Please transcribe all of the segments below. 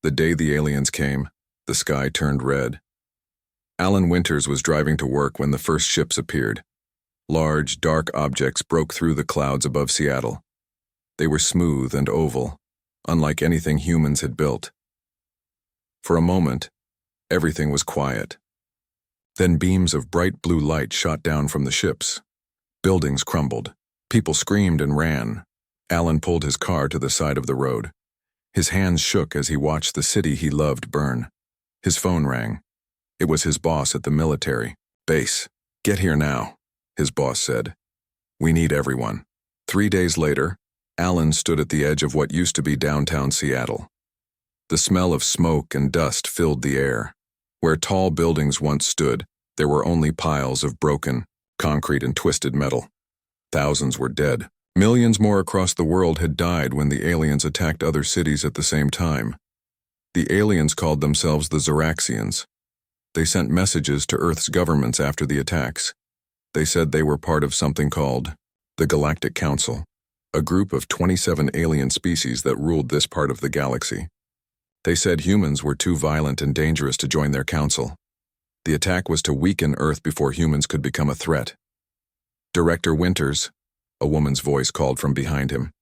The day the aliens came, the sky turned red. Alan Winters was driving to work when the first ships appeared. Large, dark objects broke through the clouds above Seattle. They were smooth and oval, unlike anything humans had built. For a moment, everything was quiet. Then beams of bright blue light shot down from the ships. Buildings crumbled. People screamed and ran. Alan pulled his car to the side of the road. His hands shook as he watched the city he loved burn. His phone rang. It was his boss at the military base. "Get here now," his boss said. "We need everyone." 3 days later, Alan stood at the edge of what used to be downtown Seattle. The smell of smoke and dust filled the air. Where tall buildings once stood, there were only piles of broken concrete and twisted metal. Thousands were dead. Millions more across the world had died when the aliens attacked other cities at the same time. The aliens called themselves the Zeraxians. They sent messages to Earth's governments after the attacks. They said they were part of something called the Galactic Council, a group of 27 alien species that ruled this part of the galaxy. They said humans were too violent and dangerous to join their council. The attack was to weaken Earth before humans could become a threat. "Director Winters," a woman's voice called from behind him.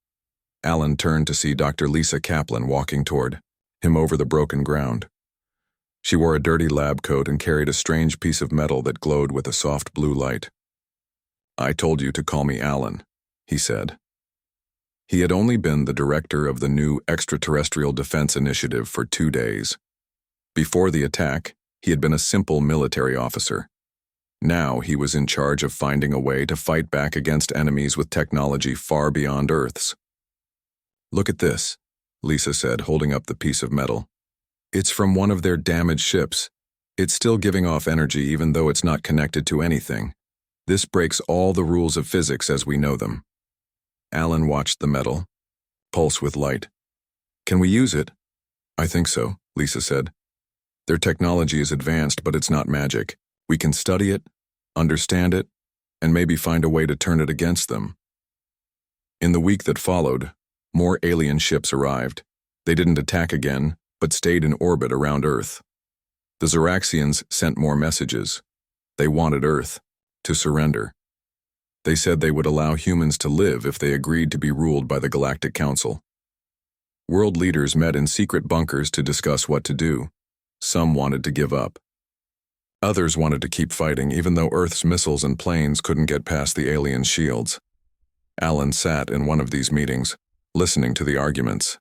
Alan turned to see Dr. Lisa Kaplan walking toward him over the broken ground. She wore a dirty lab coat and carried a strange piece of metal that glowed with a soft blue light. "I told you to call me Alan," he said. He had only been the director of the new extraterrestrial defense initiative for 2 days. Before the attack, he had been a simple military officer. Now he was in charge of finding a way to fight back against enemies with technology far beyond Earth's. "Look at this," Lisa said, holding up the piece of metal. "It's from one of their damaged ships. It's still giving off energy even though it's not connected to anything. This breaks all the rules of physics as we know them." Alan watched the metal pulse with light. "Can we use it?" "I think so," Lisa said. "Their technology is advanced, but it's not magic. We can study it, understand it, and maybe find a way to turn it against them." In the week that followed, more alien ships arrived. They didn't attack again, but stayed in orbit around Earth. The Zeraxians sent more messages. They wanted Earth to surrender. They said they would allow humans to live if they agreed to be ruled by the Galactic Council. World leaders met in secret bunkers to discuss what to do. Some wanted to give up. Others wanted to keep fighting even though Earth's missiles and planes couldn't get past the alien shields. Alan sat in one of these meetings, listening to the arguments.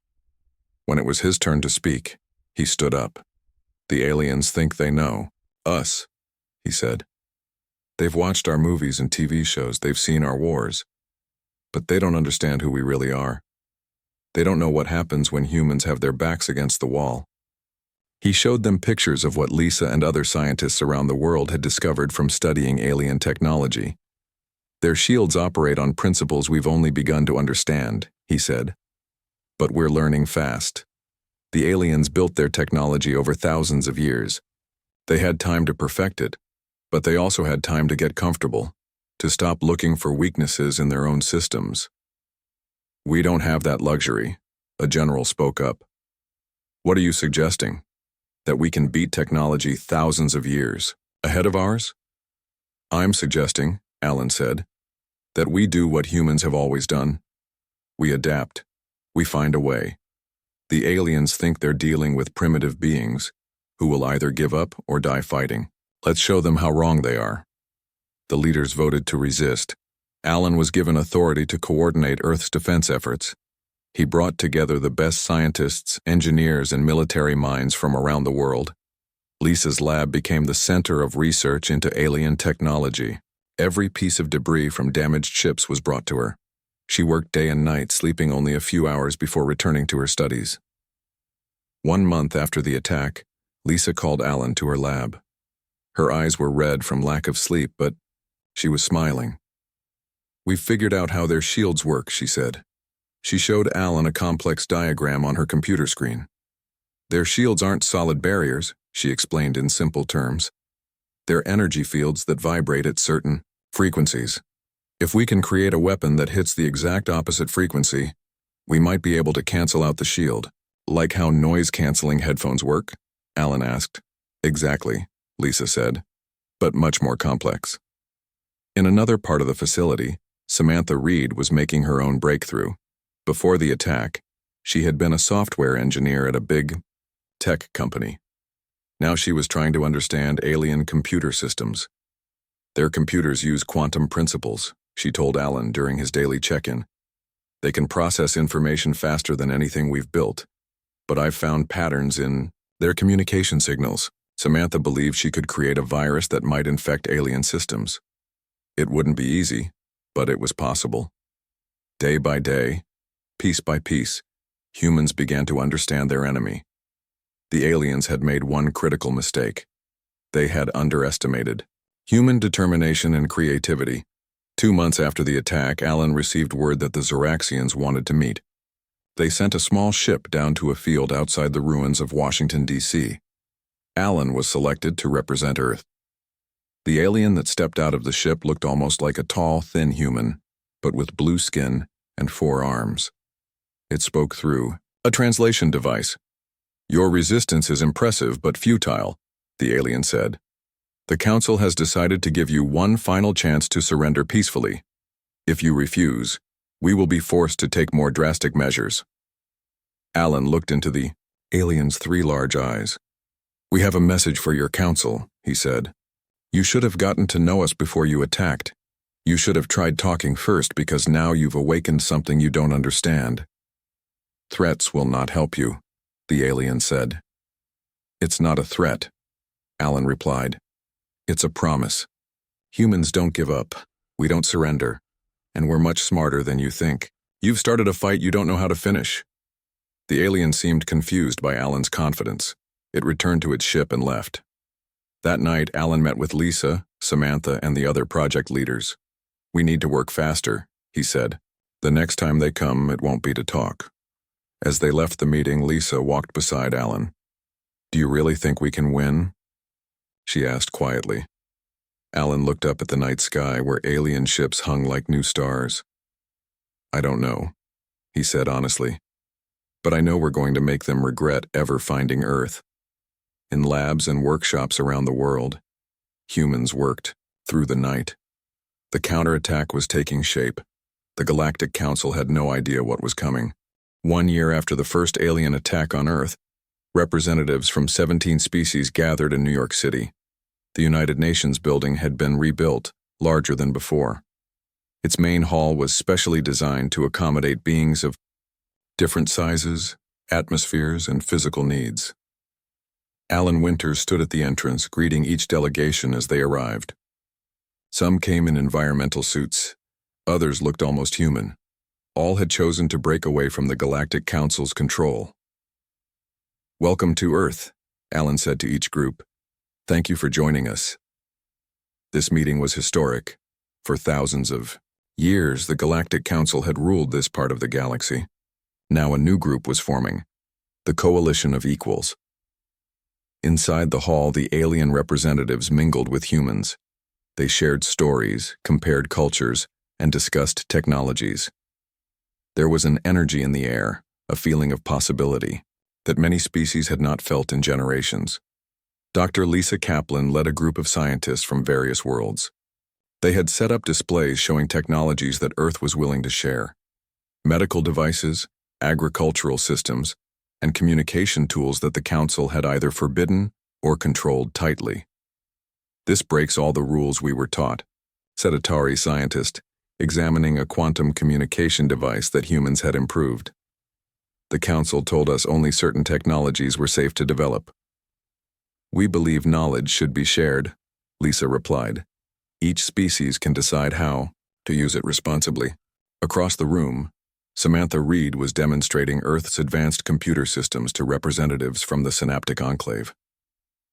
When it was his turn to speak, he stood up. "The aliens think they know us," he said. "They've watched our movies and TV shows, they've seen our wars. But they don't understand who we really are. They don't know what happens when humans have their backs against the wall." He showed them pictures of what Lisa and other scientists around the world had discovered from studying alien technology. "Their shields operate on principles we've only begun to understand," he said. "But we're learning fast. The aliens built their technology over thousands of years. They had time to perfect it, but they also had time to get comfortable, to stop looking for weaknesses in their own systems. We don't have that luxury," a general spoke up. "What are you suggesting? That we can beat technology thousands of years ahead of ours?" "I'm suggesting," Alan said, "that we do what humans have always done. We adapt. We find a way. The aliens think they're dealing with primitive beings who will either give up or die fighting. Let's show them how wrong they are." The leaders voted to resist. Alan was given authority to coordinate Earth's defense efforts. He brought together the best scientists, engineers, and military minds from around the world. Lisa's lab became the center of research into alien technology. Every piece of debris from damaged ships was brought to her. She worked day and night, sleeping only a few hours before returning to her studies. 1 month after the attack, Lisa called Alan to her lab. Her eyes were red from lack of sleep, but she was smiling. "We've figured out how their shields work," she said. She showed Alan a complex diagram on her computer screen. "Their shields aren't solid barriers," she explained in simple terms. "They're energy fields that vibrate at certain frequencies. If we can create a weapon that hits the exact opposite frequency, we might be able to cancel out the shield." Like how noise-canceling headphones work? Alan asked. Exactly, Lisa said, but much more complex. In another part of the facility, Samantha Reed was making her own breakthrough. Before the attack, she had been a software engineer at a big tech company. Now she was trying to understand alien computer systems. Their computers use quantum principles, she told Alan during his daily check-in. They can process information faster than anything we've built, but I've found patterns in their communication signals. Samantha believed she could create a virus that might infect alien systems. It wouldn't be easy, but it was possible. Day by day, piece by piece, humans began to understand their enemy. The aliens had made one critical mistake. They had underestimated human determination and creativity. 2 months after the attack, Alan received word that the Zoraxians wanted to meet. They sent a small ship down to a field outside the ruins of Washington, D.C. Alan was selected to represent Earth. The alien that stepped out of the ship looked almost like a tall, thin human, but with blue skin and 4 arms. It spoke through a translation device. "Your resistance is impressive but futile," the alien said. "The Council has decided to give you one final chance to surrender peacefully. If you refuse, we will be forced to take more drastic measures." Alan looked into the alien's 3 large eyes. "We have a message for your Council," he said. "You should have gotten to know us before you attacked. You should have tried talking first because now you've awakened something you don't understand." "Threats will not help you," the alien said. "It's not a threat," Alan replied. "It's a promise. Humans don't give up. We don't surrender. And we're much smarter than you think. You've started a fight you don't know how to finish." The alien seemed confused by Alan's confidence. It returned to its ship and left. That night, Alan met with Lisa, Samantha, and the other project leaders. "We need to work faster," he said. "The next time they come, it won't be to talk." As they left the meeting, Lisa walked beside Alan. "Do you really think we can win?" she asked quietly. Alan looked up at the night sky where alien ships hung like new stars. "I don't know," he said honestly. "But I know we're going to make them regret ever finding Earth." In labs and workshops around the world, humans worked through the night. The counterattack was taking shape. The Galactic Council had no idea what was coming. 1 year after the first alien attack on Earth, representatives from 17 species gathered in New York City. The United Nations building had been rebuilt, larger than before. Its main hall was specially designed to accommodate beings of different sizes, atmospheres, and physical needs. Alan Winters stood at the entrance, greeting each delegation as they arrived. Some came in environmental suits. Others looked almost human. All had chosen to break away from the Galactic Council's control. "Welcome to Earth," Alan said to each group. "Thank you for joining us." This meeting was historic. For thousands of years, the Galactic Council had ruled this part of the galaxy. Now a new group was forming, the Coalition of Equals. Inside the hall, the alien representatives mingled with humans. They shared stories, compared cultures, and discussed technologies. There was an energy in the air, a feeling of possibility, that many species had not felt in generations. Dr. Lisa Kaplan led a group of scientists from various worlds. They had set up displays showing technologies that Earth was willing to share. Medical devices, agricultural systems, and communication tools that the Council had either forbidden or controlled tightly. "This breaks all the rules we were taught," said a Tari scientist, examining a quantum communication device that humans had improved. "The Council told us only certain technologies were safe to develop." "We believe knowledge should be shared," Lisa replied. "Each species can decide how to use it responsibly." Across the room, Samantha Reed was demonstrating Earth's advanced computer systems to representatives from the Synaptic Enclave.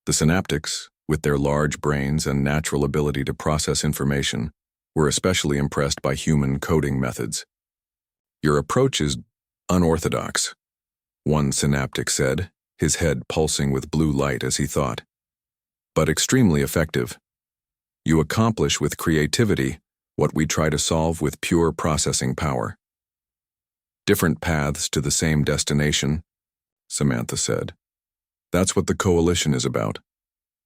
The Synaptics, with their large brains and natural ability to process information, were especially impressed by human coding methods. "Your approach is unorthodox," one Synaptic said, his head pulsing with blue light as he thought. "But extremely effective. You accomplish with creativity what we try to solve with pure processing power. Different paths to the same destination, Samantha said. That's what the coalition is about.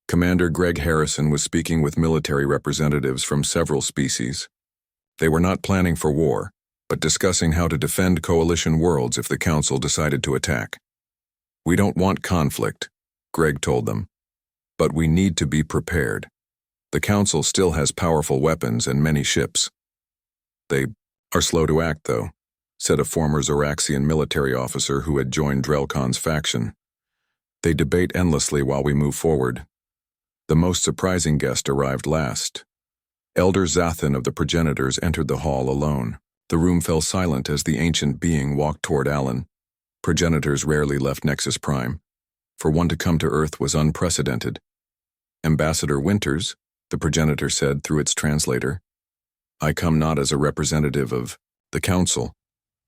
Commander Greg Harrison was speaking with military representatives from several species. They were not planning for war, but discussing how to defend coalition worlds if the Council decided to attack. We don't want conflict, Greg told them, but we need to be prepared. The Council still has powerful weapons and many ships. They are slow to act, though, said a former Zoraxian military officer who had joined Drelkon's faction. They debate endlessly while we move forward. The most surprising guest arrived last. Elder Zathan of the Progenitors entered the hall alone. The room fell silent as the ancient being walked toward Alan. Progenitors rarely left Nexus Prime. For one to come to Earth was unprecedented. Ambassador Winters, the Progenitor said through its translator, I come not as a representative of the Council,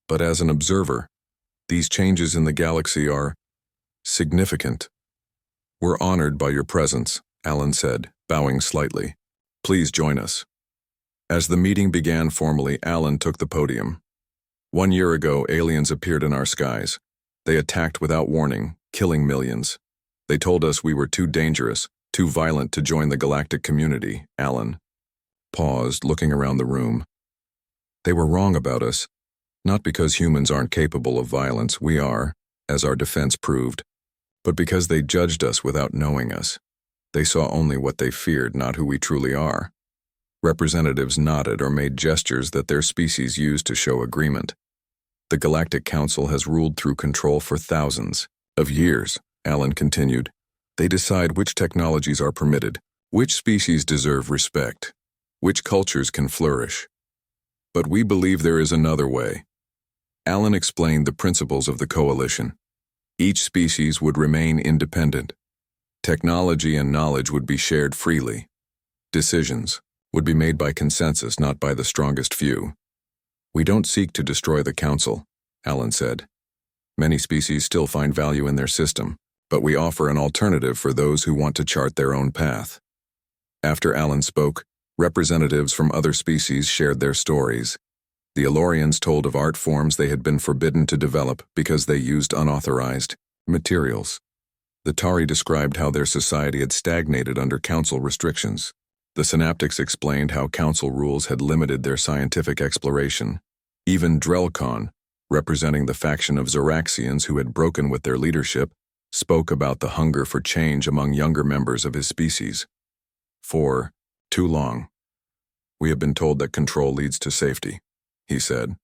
but as an observer. These changes in the galaxy are significant. We're honored by your presence, Alan said, bowing slightly. Please join us. As the meeting began formally, Alan took the podium. 1 year ago, aliens appeared in our skies. They attacked without warning, killing millions. They told us we were too dangerous, too violent to join the galactic community, Alan paused, looking around the room. They were wrong about us, not because humans aren't capable of violence, we are, as our defense proved, but because they judged us without knowing us. They saw only what they feared, not who we truly are. Representatives nodded or made gestures that their species used to show agreement. The Galactic Council has ruled through control for thousands of years, Alan continued. They decide which technologies are permitted, which species deserve respect, which cultures can flourish. But we believe there is another way. Alan explained the principles of the coalition. Each species would remain independent. Technology and knowledge would be shared freely. Decisions would be made by consensus, not by the strongest few. We don't seek to destroy the Council, Alan said. Many species still find value in their system, but we offer an alternative for those who want to chart their own path. After Alan spoke, representatives from other species shared their stories. The Elorians told of art forms they had been forbidden to develop because they used unauthorized materials. The Tari described how their society had stagnated under Council restrictions. The Synaptics explained how Council rules had limited their scientific exploration. Even Drelkon, representing the faction of Zoraxians who had broken with their leadership, spoke about the hunger for change among younger members of his species. For too long, we have been told that control leads to safety, he said,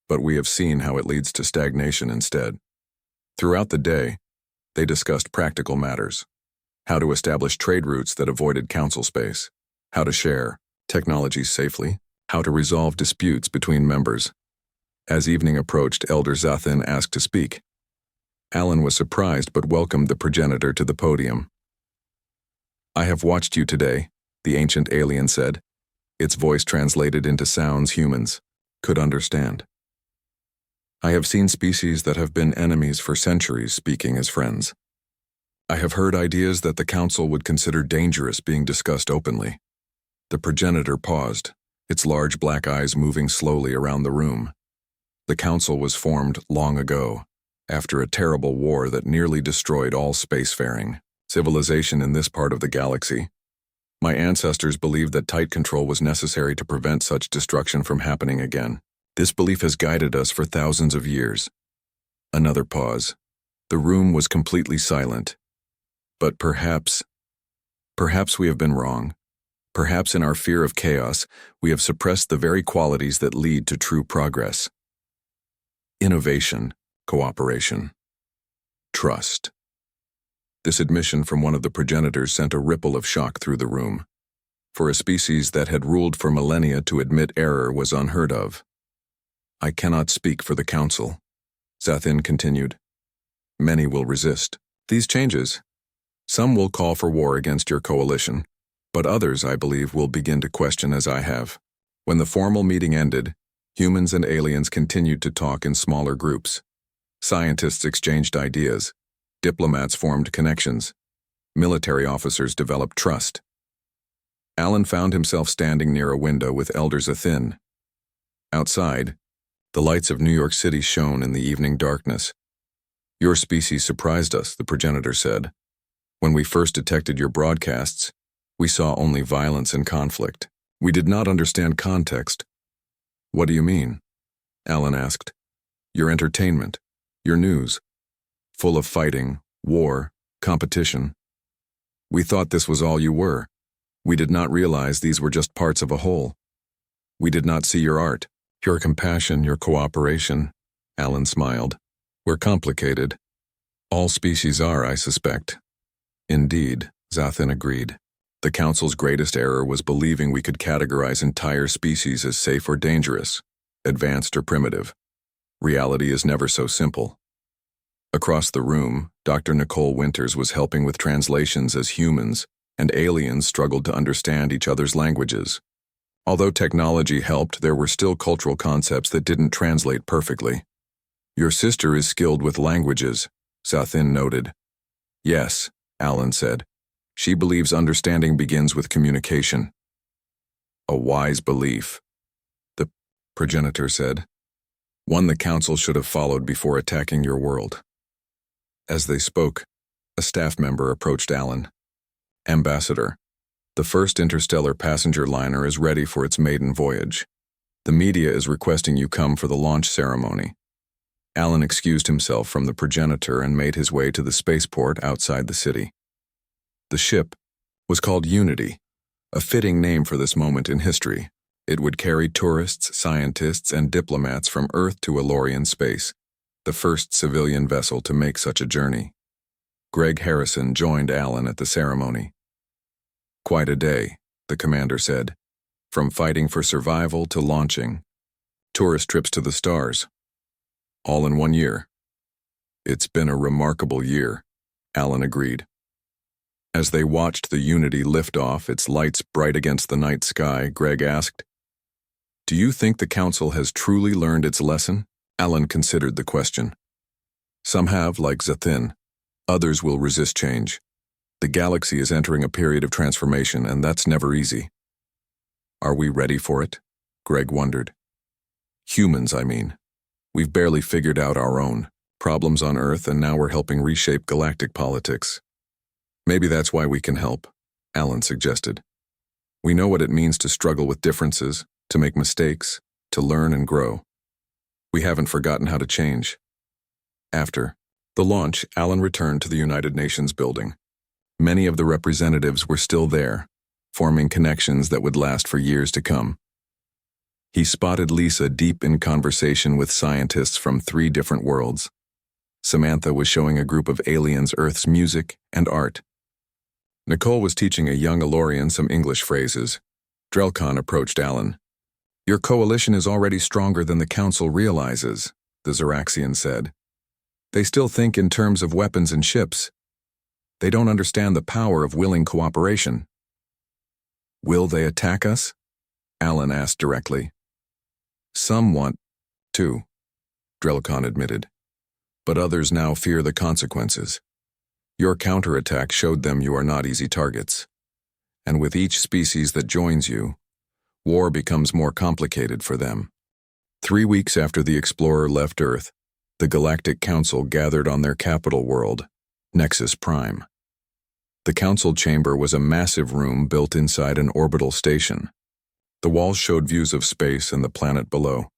but we have seen how it leads to stagnation instead. Throughout the day, they discussed practical matters, how to establish trade routes that avoided Council space, how to share technologies safely, how to resolve disputes between members. As evening approached, Elder Zathan asked to speak. Alan was surprised but welcomed the Progenitor to the podium. I have watched you today, the ancient alien said, its voice translated into sounds humans could understand. I have seen species that have been enemies for centuries speaking as friends. I have heard ideas that the Council would consider dangerous being discussed openly. The Progenitor paused, its large black eyes moving slowly around the room. The Council was formed long ago, after a terrible war that nearly destroyed all spacefaring civilization in this part of the galaxy. My ancestors believed that tight control was necessary to prevent such destruction from happening again. This belief has guided us for thousands of years. Another pause. The room was completely silent. But perhaps we have been wrong. Perhaps in our fear of chaos, we have suppressed the very qualities that lead to true progress. Innovation, cooperation, trust. This admission from one of the Progenitors sent a ripple of shock through the room. For a species that had ruled for millennia, to admit error was unheard of. I cannot speak for the Council, Zathan continued. Many will resist these changes. Some will call for war against your coalition, but others, I believe, will begin to question as I have. When the formal meeting ended, humans and aliens continued to talk in smaller groups. Scientists exchanged ideas. Diplomats formed connections. Military officers developed trust. Alan found himself standing near a window with Elder Zathan. Outside, the lights of New York City shone in the evening darkness. Your species surprised us, the progenitor said. When we first detected your broadcasts, we saw only violence and conflict. We did not understand context. What do you mean? Alan asked. Your entertainment, your news, full of fighting, war, competition. We thought this was all you were. We did not realize these were just parts of a whole. We did not see your art, your compassion, your cooperation. Alan smiled. We're complicated. All species are, I suspect. Indeed, Zathin agreed. The Council's greatest error was believing we could categorize entire species as safe or dangerous, advanced or primitive. Reality is never so simple. Across the room, Dr. Nicole Winters was helping with translations as humans and aliens struggled to understand each other's languages. Although technology helped, there were still cultural concepts that didn't translate perfectly. Your sister is skilled with languages, Zathin noted. Yes, Alan said. She believes understanding begins with communication. A wise belief, the progenitor said. One the Council should have followed before attacking your world. As they spoke, a staff member approached Alan. Ambassador, the first interstellar passenger liner is ready for its maiden voyage. The media is requesting you come for the launch ceremony. Alan excused himself from the progenitor and made his way to the spaceport outside the city. The ship was called Unity, a fitting name for this moment in history. It would carry tourists, scientists, and diplomats from Earth to Elorian space, the first civilian vessel to make such a journey. Greg Harrison joined Alan at the ceremony. Quite a day, the commander said. From fighting for survival to launching. Tourist trips to the stars. All in 1 year. It's been a remarkable year, Alan agreed. As they watched the Unity lift off, its lights bright against the night sky, Greg asked, Do you think the Council has truly learned its lesson? Alan considered the question. Some have, like Zathin. Others will resist change. The galaxy is entering a period of transformation, and that's never easy. Are we ready for it? Greg wondered. Humans, I mean. We've barely figured out our own problems on Earth, and now we're helping reshape galactic politics. Maybe that's why we can help, Alan suggested. We know what it means to struggle with differences, to make mistakes, to learn and grow. We haven't forgotten how to change. After the launch, Alan returned to the United Nations building. Many of the representatives were still there, forming connections that would last for years to come. He spotted Lisa deep in conversation with scientists from 3 different worlds. Samantha was showing a group of aliens Earth's music and art. Nicole was teaching a young Elorian some English phrases. Drelkon approached Alan. Your coalition is already stronger than the Council realizes, the Zoraxian said. They still think in terms of weapons and ships. They don't understand the power of willing cooperation. Will they attack us? Alan asked directly. Some want to, Drelkon admitted. But others now fear the consequences. Your counterattack showed them you are not easy targets. And with each species that joins you, war becomes more complicated for them. 3 weeks after the explorer left Earth, the Galactic Council gathered on their capital world, Nexus Prime. The council chamber was a massive room built inside an orbital station. The walls showed views of space and the planet below.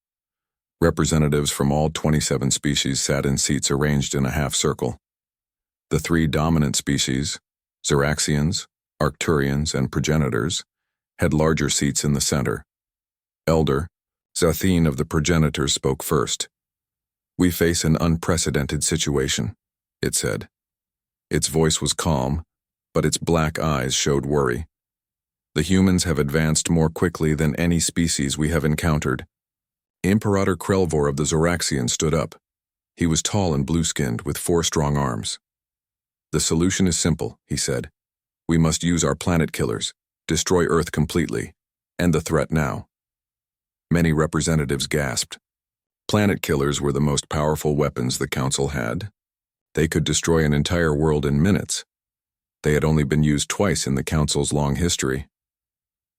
Representatives from all 27 species sat in seats arranged in a half-circle. The 3 dominant species, Zoraxians, Arcturians, and progenitors, had larger seats in the center. Elder, Zathin of the progenitors spoke first. We face an unprecedented situation, it said. Its voice was calm, but its black eyes showed worry. The humans have advanced more quickly than any species we have encountered. Imperator Krelvor of the Zoraxians stood up. He was tall and blue-skinned, with 4 strong arms. The solution is simple, he said. We must use our planet killers, destroy Earth completely, end the threat now. Many representatives gasped. Planet killers were the most powerful weapons the Council had. They could destroy an entire world in minutes. They had only been used twice in the Council's long history.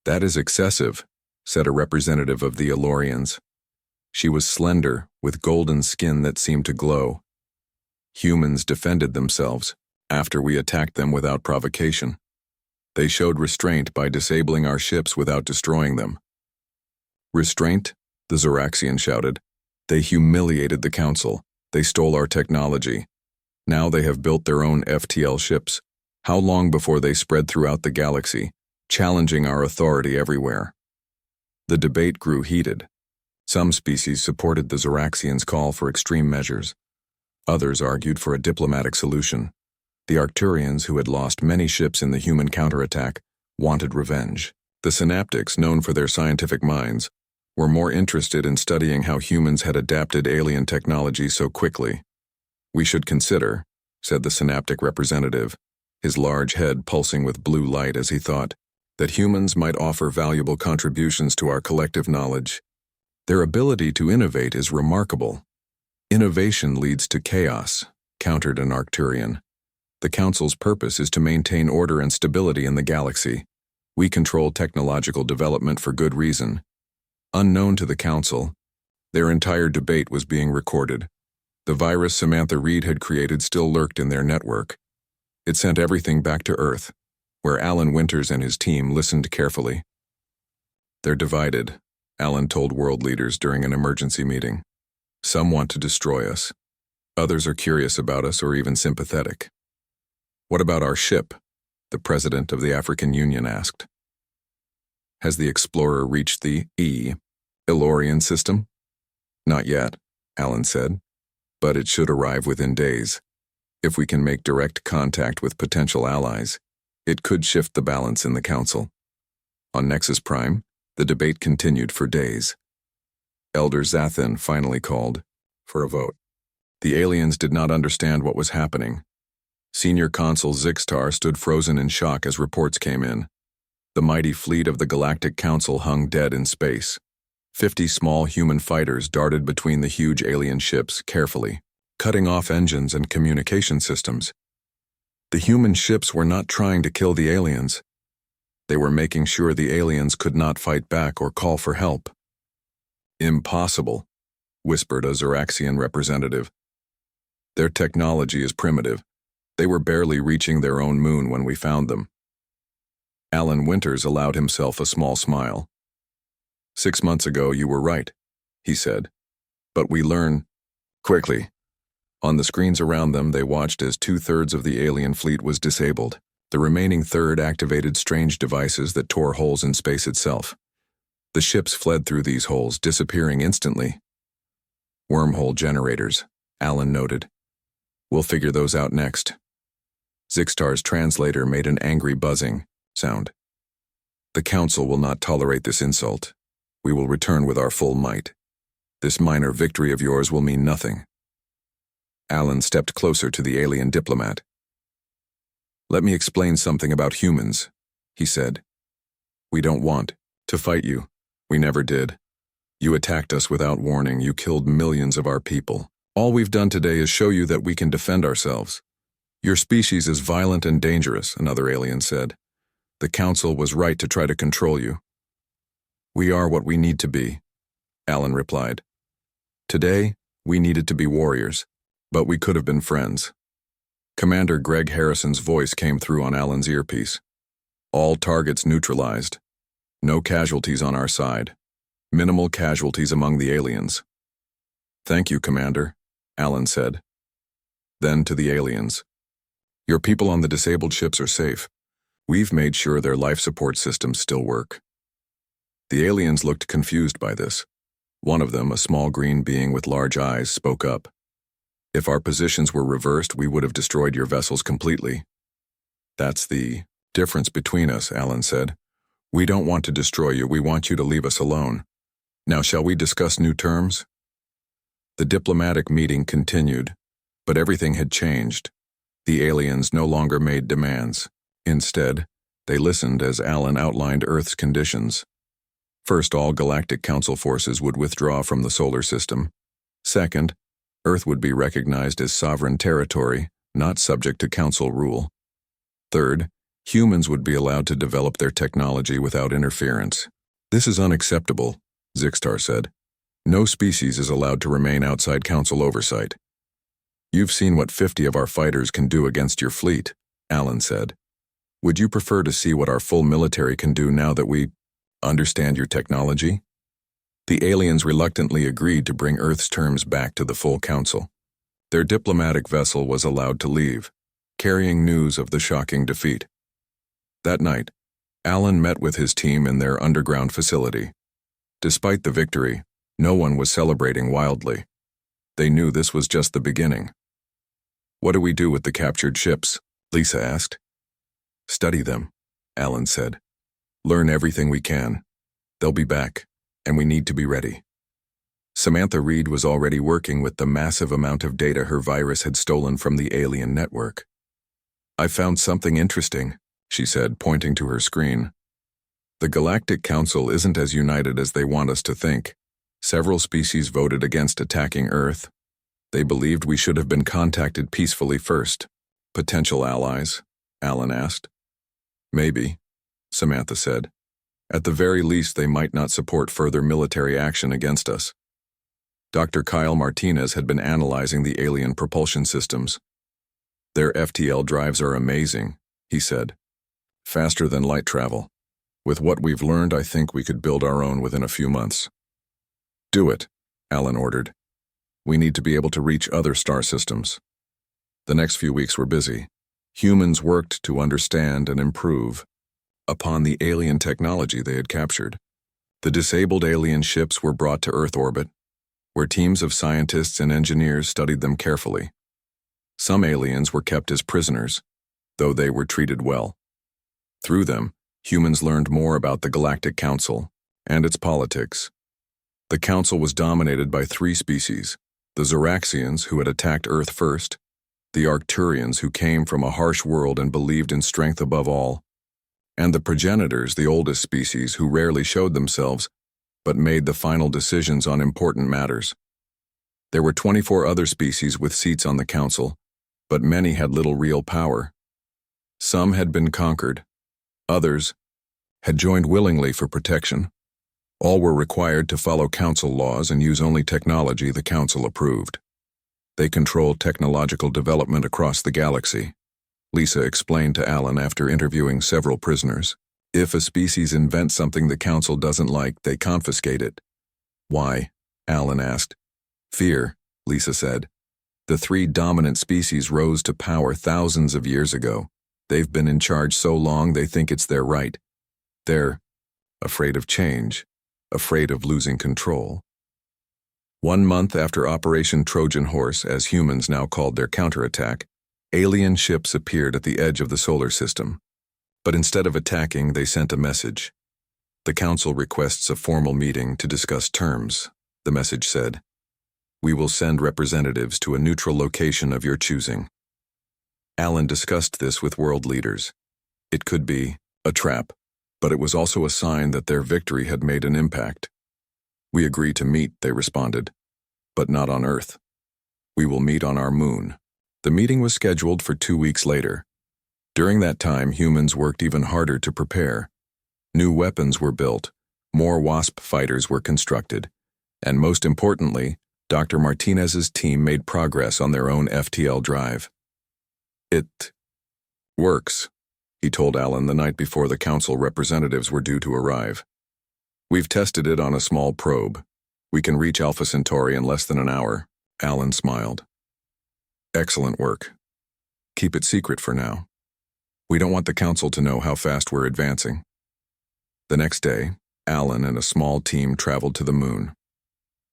That is excessive, said a representative of the Elorians. She was slender, with golden skin that seemed to glow. Humans defended themselves after we attacked them without provocation. They showed restraint by disabling our ships without destroying them. Restraint? The Zoraxian shouted. They humiliated the Council. They stole our technology. Now they have built their own FTL ships. How long before they spread throughout the galaxy, challenging our authority everywhere? The debate grew heated. Some species supported the Zoraxians' call for extreme measures. Others argued for a diplomatic solution. The Arcturians, who had lost many ships in the human counterattack, wanted revenge. The Synaptics, known for their scientific minds, were more interested in studying how humans had adapted alien technology so quickly. We should consider, said the Synaptic representative, his large head pulsing with blue light as he thought, that humans might offer valuable contributions to our collective knowledge. Their ability to innovate is remarkable. Innovation leads to chaos, countered an Arcturian. The Council's purpose is to maintain order and stability in the galaxy. We control technological development for good reason. Unknown to the Council, their entire debate was being recorded. The virus Samantha Reed had created still lurked in their network. It sent everything back to Earth, where Alan Winters and his team listened carefully. They're divided, Alan told world leaders during an emergency meeting. Some want to destroy us. Others are curious about us or even sympathetic. What about our ship? The president of the African Union asked. Has the Explorer reached the Ilorian system? Not yet, Alan said, but it should arrive within days. If we can make direct contact with potential allies, it could shift the balance in the Council. On Nexus Prime, the debate continued for days. Elder Zathan finally called for a vote. The aliens did not understand what was happening. Senior Consul Zixtar stood frozen in shock as reports came in. The mighty fleet of the Galactic Council hung dead in space. 50 small human fighters darted between the huge alien ships carefully, cutting off engines and communication systems. The human ships were not trying to kill the aliens. They were making sure the aliens could not fight back or call for help. Impossible, whispered a Zoraxian representative. Their technology is primitive. They were barely reaching their own moon when we found them. Alan Winters allowed himself a small smile. 6 months ago you were right, he said. But we learn quickly. On the screens around them they watched as 2/3 of the alien fleet was disabled. The remaining third activated strange devices that tore holes in space itself. The ships fled through these holes, disappearing instantly. Wormhole generators, Alan noted. We'll figure those out next. Zixtar's translator made an angry buzzing sound. The Council will not tolerate this insult. We will return with our full might. This minor victory of yours will mean nothing. Alan stepped closer to the alien diplomat. Let me explain something about humans, he said. We don't want to fight you. We never did. You attacked us without warning. You killed millions of our people. All we've done today is show you that we can defend ourselves. Your species is violent and dangerous, another alien said. The Council was right to try to control you. We are what we need to be, Alan replied. Today, we needed to be warriors, but we could have been friends. Commander Greg Harrison's voice came through on Alan's earpiece. All targets neutralized. No casualties on our side. Minimal casualties among the aliens. Thank you, Commander, Alan said. Then to the aliens. Your people on the disabled ships are safe. We've made sure their life support systems still work. The aliens looked confused by this. One of them, a small green being with large eyes, spoke up. If our positions were reversed, we would have destroyed your vessels completely. That's the difference between us, Alan said. We don't want to destroy you, we want you to leave us alone. Now shall we discuss new terms? The diplomatic meeting continued, but everything had changed. The aliens no longer made demands. Instead, they listened as Alan outlined Earth's conditions. First, all Galactic Council forces would withdraw from the solar system. Second, Earth would be recognized as sovereign territory, not subject to Council rule. Third, humans would be allowed to develop their technology without interference. This is unacceptable, Zixtar said. No species is allowed to remain outside Council oversight. You've seen what 50 of our fighters can do against your fleet, Alan said. Would you prefer to see what our full military can do now that we understand your technology? The aliens reluctantly agreed to bring Earth's terms back to the full council. Their diplomatic vessel was allowed to leave, carrying news of the shocking defeat. That night, Alan met with his team in their underground facility. Despite the victory, no one was celebrating wildly. They knew this was just the beginning. What do we do with the captured ships? Lisa asked. Study them, Alan said. Learn everything we can. They'll be back, and we need to be ready. Samantha Reed was already working with the massive amount of data her virus had stolen from the alien network. I found something interesting, she said, pointing to her screen. The Galactic Council isn't as united as they want us to think. Several species voted against attacking Earth. They believed we should have been contacted peacefully first. Potential allies? Alan asked. Maybe, Samantha said. At the very least, they might not support further military action against us. Dr. Kyle Martinez had been analyzing the alien propulsion systems. Their FTL drives are amazing, he said. Faster than light travel. With what we've learned, I think we could build our own within a few months. Do it, Alan ordered. We need to be able to reach other star systems. The next few weeks were busy. Humans worked to understand and improve upon the alien technology they had captured. The disabled alien ships were brought to Earth orbit, where teams of scientists and engineers studied them carefully. Some aliens were kept as prisoners, though they were treated well. Through them, humans learned more about the Galactic Council and its politics. The Council was dominated by 3 species: the Zoraxians, who had attacked Earth first, the Arcturians, who came from a harsh world and believed in strength above all, and the progenitors, the oldest species, who rarely showed themselves, but made the final decisions on important matters. There were 24 other species with seats on the Council, but many had little real power. Some had been conquered. Others had joined willingly for protection. All were required to follow Council laws and use only technology the Council approved. They controlled technological development across the galaxy, Lisa explained to Alan after interviewing several prisoners. If a species invents something the Council doesn't like, they confiscate it. Why? Alan asked. Fear, Lisa said. The 3 dominant species rose to power thousands of years ago. They've been in charge so long they think it's their right. They're afraid of change, afraid of losing control. 1 month after Operation Trojan Horse, as humans now called their counterattack, alien ships appeared at the edge of the solar system. But instead of attacking, they sent a message. The Council requests a formal meeting to discuss terms, the message said. We will send representatives to a neutral location of your choosing. Alan discussed this with world leaders. It could be a trap, but it was also a sign that their victory had made an impact. We agree to meet, they responded, but not on Earth. We will meet on our moon. The meeting was scheduled for 2 weeks later. During that time, humans worked even harder to prepare. New weapons were built, more Wasp fighters were constructed, and most importantly, Dr. Martinez's team made progress on their own FTL drive. It works, he told Alan the night before the Council representatives were due to arrive. We've tested it on a small probe. We can reach Alpha Centauri in less than an hour. Alan smiled. Excellent work. Keep it secret for now. We don't want the Council to know how fast we're advancing. The next day, Alan and a small team traveled to the moon.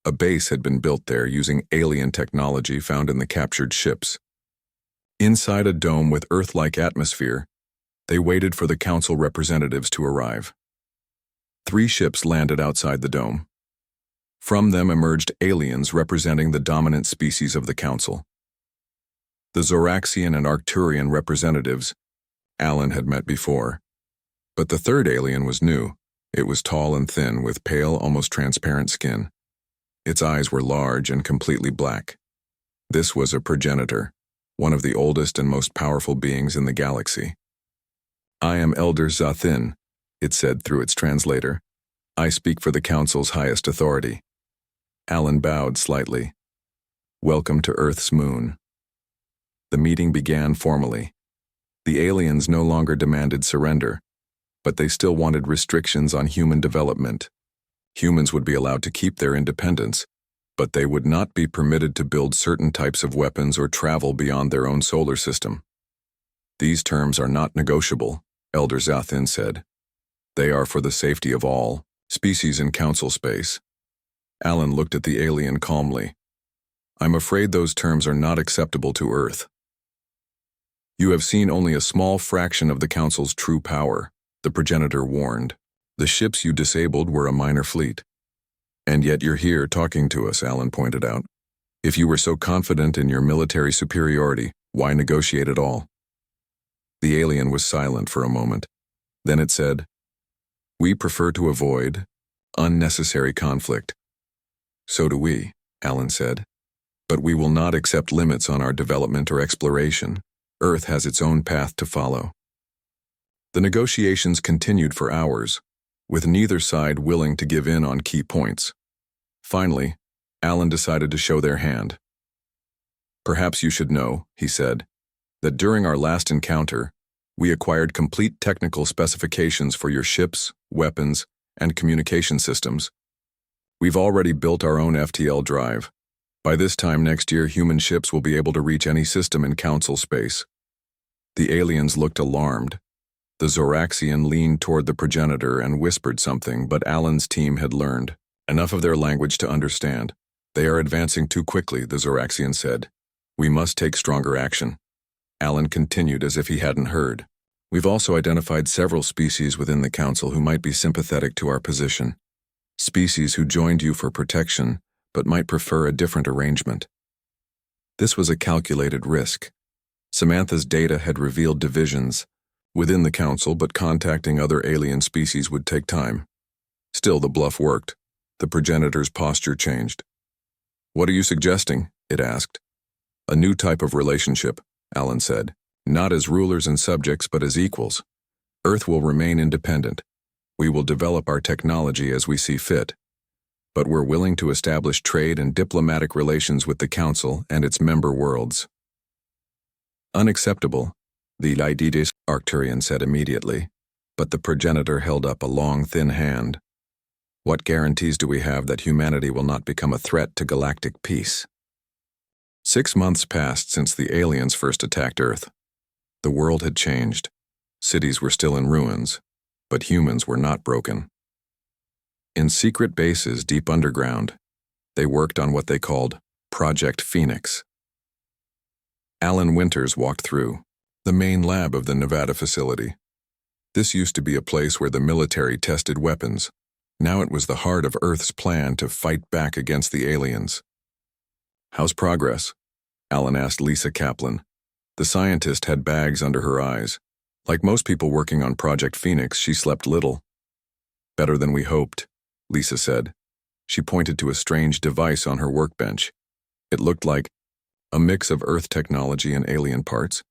A base had been built there using alien technology found in the captured ships. Inside a dome with Earth-like atmosphere, they waited for the Council representatives to arrive. 3 ships landed outside the dome. From them emerged aliens representing the dominant species of the Council. The Zoraxian and Arcturian representatives Alan had met before. But the third alien was new. It was tall and thin, with pale, almost transparent skin. Its eyes were large and completely black. This was a progenitor, one of the oldest and most powerful beings in the galaxy. I am Elder Zathin, it said through its translator. I speak for the Council's highest authority. Alan bowed slightly. Welcome to Earth's moon. The meeting began formally. The aliens no longer demanded surrender, but they still wanted restrictions on human development. Humans would be allowed to keep their independence, but they would not be permitted to build certain types of weapons or travel beyond their own solar system. These terms are not negotiable, Elder Zathin said. They are for the safety of all species in council space. Alan looked at the alien calmly. I'm afraid those terms are not acceptable to Earth. You have seen only a small fraction of the Council's true power, the progenitor warned. The ships you disabled were a minor fleet. And yet you're here talking to us, Alan pointed out. If you were so confident in your military superiority, why negotiate at all? The alien was silent for a moment. Then it said, We prefer to avoid unnecessary conflict. So do we, Alan said. But we will not accept limits on our development or exploration. Earth has its own path to follow. The negotiations continued for hours, with neither side willing to give in on key points. Finally, Alan decided to show their hand. Perhaps you should know, he said, that during our last encounter, we acquired complete technical specifications for your ships, weapons, and communication systems. We've already built our own FTL drive. By this time next year, human ships will be able to reach any system in Council space. The aliens looked alarmed. The Zoraxian leaned toward the progenitor and whispered something, but Alan's team had learned enough of their language to understand. They are advancing too quickly, the Zoraxian said. We must take stronger action. Alan continued as if he hadn't heard. We've also identified several species within the Council who might be sympathetic to our position. Species who joined you for protection, but might prefer a different arrangement. This was a calculated risk. Samantha's data had revealed divisions within the Council, but contacting other alien species would take time. Still, the bluff worked. The progenitor's posture changed. What are you suggesting? It asked. A new type of relationship, Alan said. Not as rulers and subjects, but as equals. Earth will remain independent. We will develop our technology as we see fit. But we're willing to establish trade and diplomatic relations with the Council and its member worlds. Unacceptable, the Lydides Arcturian said immediately, but the progenitor held up a long, thin hand. What guarantees do we have that humanity will not become a threat to galactic peace? 6 months passed since the aliens first attacked Earth. The world had changed. Cities were still in ruins, but humans were not broken. In secret bases deep underground, they worked on what they called Project Phoenix. Alan Winters walked through the main lab of the Nevada facility. This used to be a place where the military tested weapons. Now it was the heart of Earth's plan to fight back against the aliens. How's progress? Alan asked Lisa Kaplan. The scientist had bags under her eyes. Like most people working on Project Phoenix, she slept little. Better than we hoped, Lisa said. She pointed to a strange device on her workbench. It looked like a mix of Earth technology and alien parts.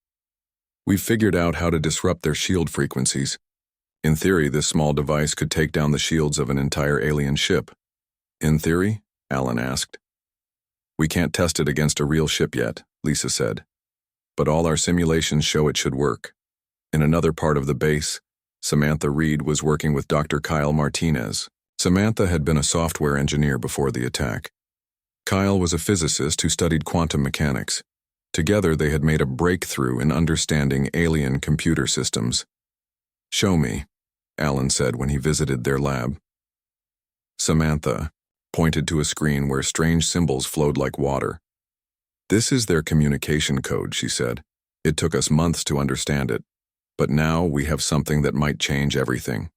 We've figured out how to disrupt their shield frequencies. In theory, this small device could take down the shields of an entire alien ship. In theory? Alan asked. We can't test it against a real ship yet, Lisa said. But all our simulations show it should work. In another part of the base, Samantha Reed was working with Dr. Kyle Martinez. Samantha had been a software engineer before the attack. Kyle was a physicist who studied quantum mechanics. Together, they had made a breakthrough in understanding alien computer systems. Show me, Alan said when he visited their lab. Samantha pointed to a screen where strange symbols flowed like water. This is their communication code, she said. It took us months to understand it, but now we have something that might change everything.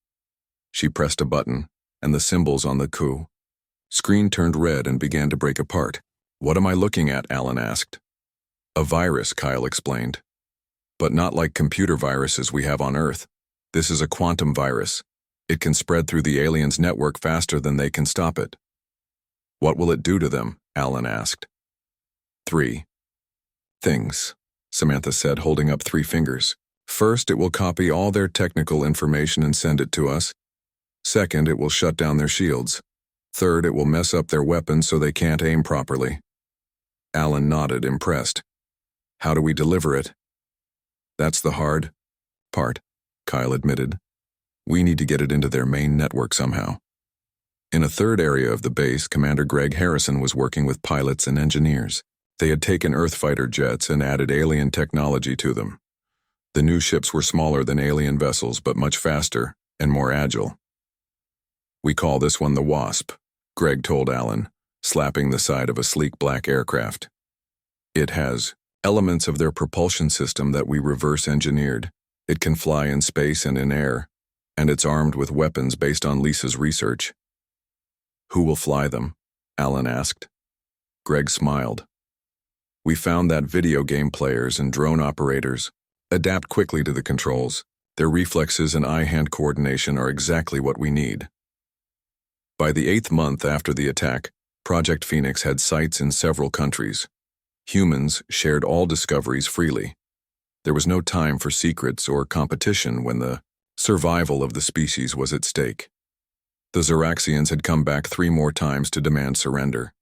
She pressed a button, and the symbols on the screen turned red and began to break apart. What am I looking at? Alan asked. A virus, Kyle explained. But not like computer viruses we have on Earth. This is a quantum virus. It can spread through the aliens' network faster than they can stop it. What will it do to them? Alan asked. 3 things, Samantha said, holding up 3 fingers. First, it will copy all their technical information and send it to us. Second, it will shut down their shields. Third, it will mess up their weapons so they can't aim properly. Alan nodded, impressed. How do we deliver it? That's the hard part, Kyle admitted. We need to get it into their main network somehow. In a third area of the base, Commander Greg Harrison was working with pilots and engineers. They had taken Earth fighter jets and added alien technology to them. The new ships were smaller than alien vessels, but much faster and more agile. We call this one the Wasp, Greg told Alan, slapping the side of a sleek black aircraft. It has elements of their propulsion system that we reverse engineered. It can fly in space and in air, and it's armed with weapons based on Lisa's research. Who will fly them? Alan asked. Greg smiled. We found that video game players and drone operators adapt quickly to the controls. Their reflexes and eye-hand coordination are exactly what we need. By the 8th month after the attack, Project Phoenix had sites in several countries. Humans shared all discoveries freely. There was no time for secrets or competition when the survival of the species was at stake. The Zoraxians had come back 3 more times to demand surrender.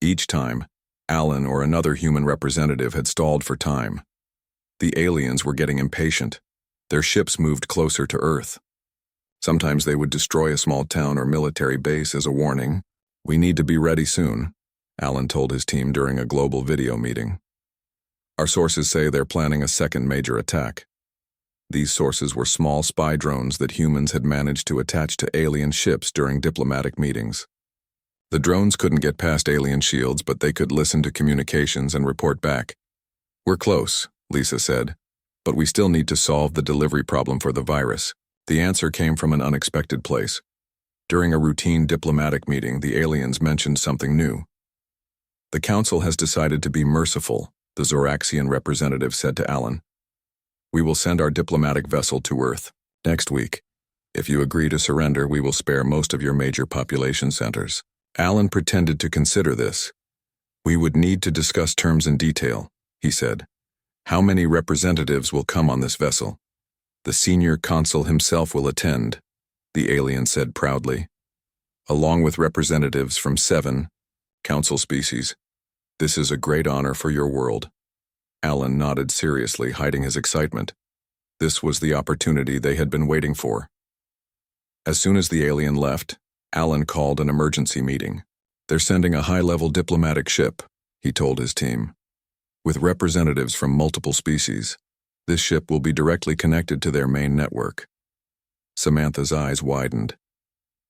Each time, Alan or another human representative had stalled for time. The aliens were getting impatient. Their ships moved closer to Earth. Sometimes they would destroy a small town or military base as a warning. We need to be ready soon, Alan told his team during a global video meeting. Our sources say they're planning a second major attack. These sources were small spy drones that humans had managed to attach to alien ships during diplomatic meetings. The drones couldn't get past alien shields, but they could listen to communications and report back. We're close, Lisa said, but we still need to solve the delivery problem for the virus. The answer came from an unexpected place. During a routine diplomatic meeting, the aliens mentioned something new. The council has decided to be merciful, the Zoraxian representative said to Alan. We will send our diplomatic vessel to Earth next week. If you agree to surrender, we will spare most of your major population centers. Alan pretended to consider this. We would need to discuss terms in detail, he said. How many representatives will come on this vessel? The senior consul himself will attend, the alien said proudly, along with representatives from 7 council species. This is a great honor for your world. Alan nodded seriously, hiding his excitement. This was the opportunity they had been waiting for. As soon as the alien left, Alan called an emergency meeting. They're sending a high-level diplomatic ship, he told his team, with representatives from multiple species. This ship will be directly connected to their main network. Samantha's eyes widened.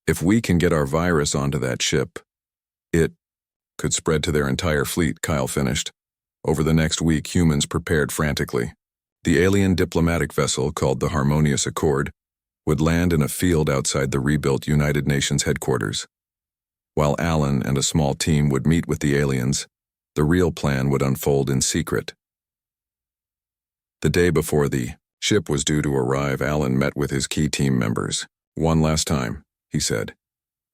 If we can get our virus onto that ship, it could spread to their entire fleet, Kyle finished. Over the next week, humans prepared frantically. The alien diplomatic vessel, called the Harmonious Accord, would land in a field outside the rebuilt United Nations headquarters. While Alan and a small team would meet with the aliens, the real plan would unfold in secret. The day before the ship was due to arrive, Alan met with his key team members. One last time, he said.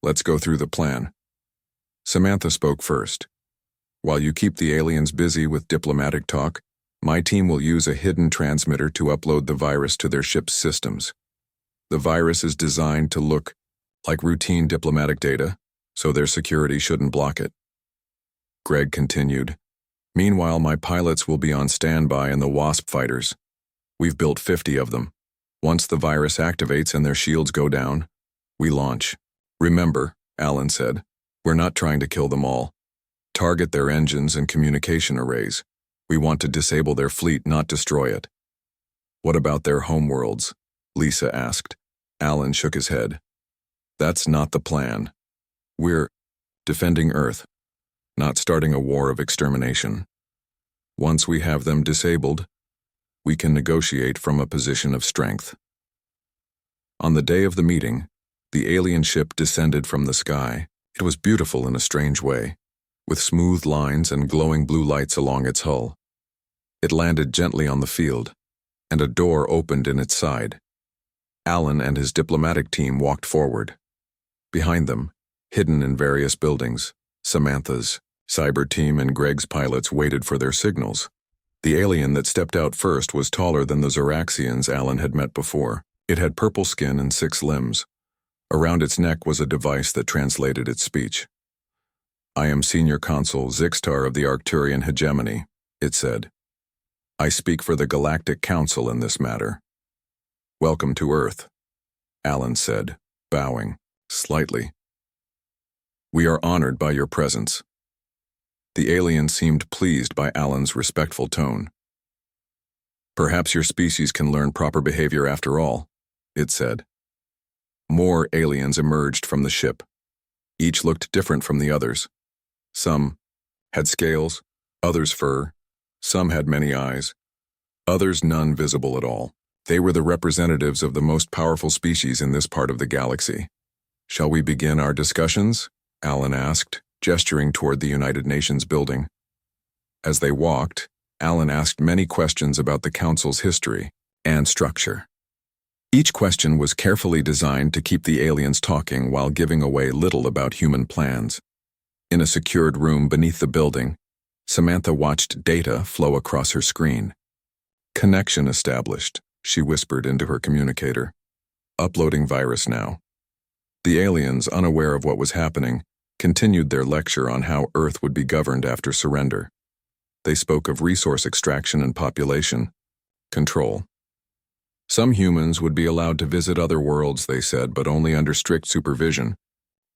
Let's go through the plan. Samantha spoke first. While you keep the aliens busy with diplomatic talk, my team will use a hidden transmitter to upload the virus to their ship's systems. The virus is designed to look like routine diplomatic data, so their security shouldn't block it. Greg continued. Meanwhile, my pilots will be on standby in the Wasp fighters. We've built 50 of them. Once the virus activates and their shields go down, we launch. Remember, Alan said, we're not trying to kill them all. Target their engines and communication arrays. We want to disable their fleet, not destroy it. What about their homeworlds? Lisa asked. Alan shook his head. That's not the plan. We're defending Earth, not starting a war of extermination. Once we have them disabled, we can negotiate from a position of strength. On the day of the meeting, the alien ship descended from the sky. It was beautiful in a strange way, with smooth lines and glowing blue lights along its hull. It landed gently on the field, and a door opened in its side. Alan and his diplomatic team walked forward. Behind them, hidden in various buildings, Samantha's cyber team and Greg's pilots waited for their signals. The alien that stepped out first was taller than the Zoraxians Alan had met before. It had purple skin and 6 limbs. Around its neck was a device that translated its speech. I am Senior Consul Zixtar of the Arcturian Hegemony, it said. I speak for the Galactic Council in this matter. Welcome to Earth, Alan said, bowing slightly. We are honored by your presence. The alien seemed pleased by Alan's respectful tone. Perhaps your species can learn proper behavior after all, it said. More aliens emerged from the ship. Each looked different from the others. Some had scales, others fur, some had many eyes, others none visible at all. They were the representatives of the most powerful species in this part of the galaxy. Shall we begin our discussions? Alan asked, gesturing toward the United Nations building. As they walked, Alan asked many questions about the Council's history and structure. Each question was carefully designed to keep the aliens talking while giving away little about human plans. In a secured room beneath the building, Samantha watched data flow across her screen. Connection established, she whispered into her communicator. Uploading virus now. The aliens, unaware of what was happening, continued their lecture on how Earth would be governed after surrender. They spoke of resource extraction and population control. Some humans would be allowed to visit other worlds, they said, but only under strict supervision.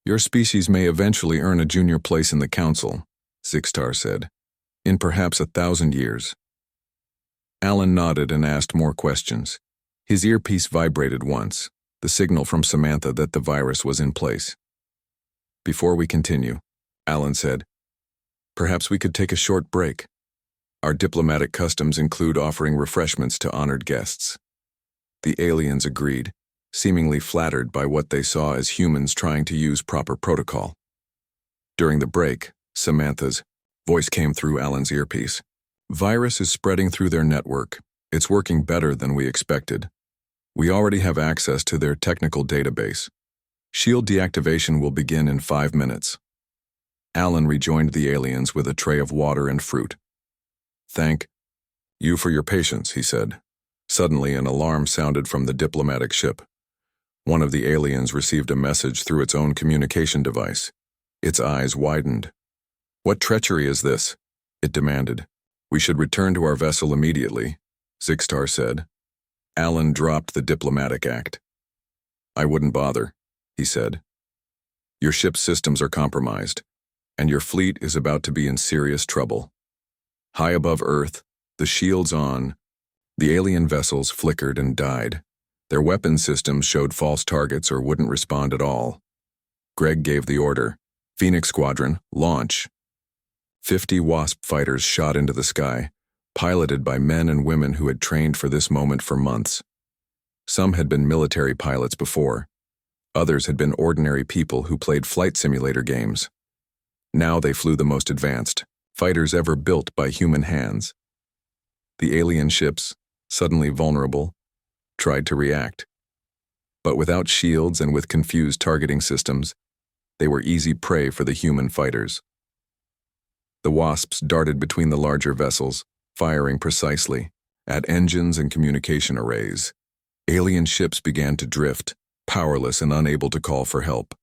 Your species may eventually earn a junior place in the Council, Zixtar said, in perhaps 1,000 years. Alan nodded and asked more questions. His earpiece vibrated once, the signal from Samantha that the virus was in place. Before we continue, Alan said, perhaps we could take a short break. Our diplomatic customs include offering refreshments to honored guests. The aliens agreed, seemingly flattered by what they saw as humans trying to use proper protocol. During the break, Samantha's voice came through Alan's earpiece. Virus is spreading through their network. It's working better than we expected. We already have access to their technical database. Shield deactivation will begin in 5 minutes. Alan rejoined the aliens with a tray of water and fruit. Thank you for your patience, he said. Suddenly, an alarm sounded from the diplomatic ship. One of the aliens received a message through its own communication device. Its eyes widened. What treachery is this? It demanded. We should return to our vessel immediately, Zixtar said. Alan dropped the diplomatic act. I wouldn't bother, he said. Your ship's systems are compromised, and your fleet is about to be in serious trouble. High above Earth, the shields on, the alien vessels flickered and died. Their weapon systems showed false targets or wouldn't respond at all. Greg gave the order, Phoenix Squadron, launch. 50 Wasp fighters shot into the sky, piloted by men and women who had trained for this moment for months. Some had been military pilots before. Others had been ordinary people who played flight simulator games. Now they flew the most advanced, fighters ever built by human hands. The alien ships, suddenly vulnerable, tried to react. But without shields and with confused targeting systems, they were easy prey for the human fighters. The Wasps darted between the larger vessels, firing precisely, at engines and communication arrays. Alien ships began to drift, powerless and unable to call for help.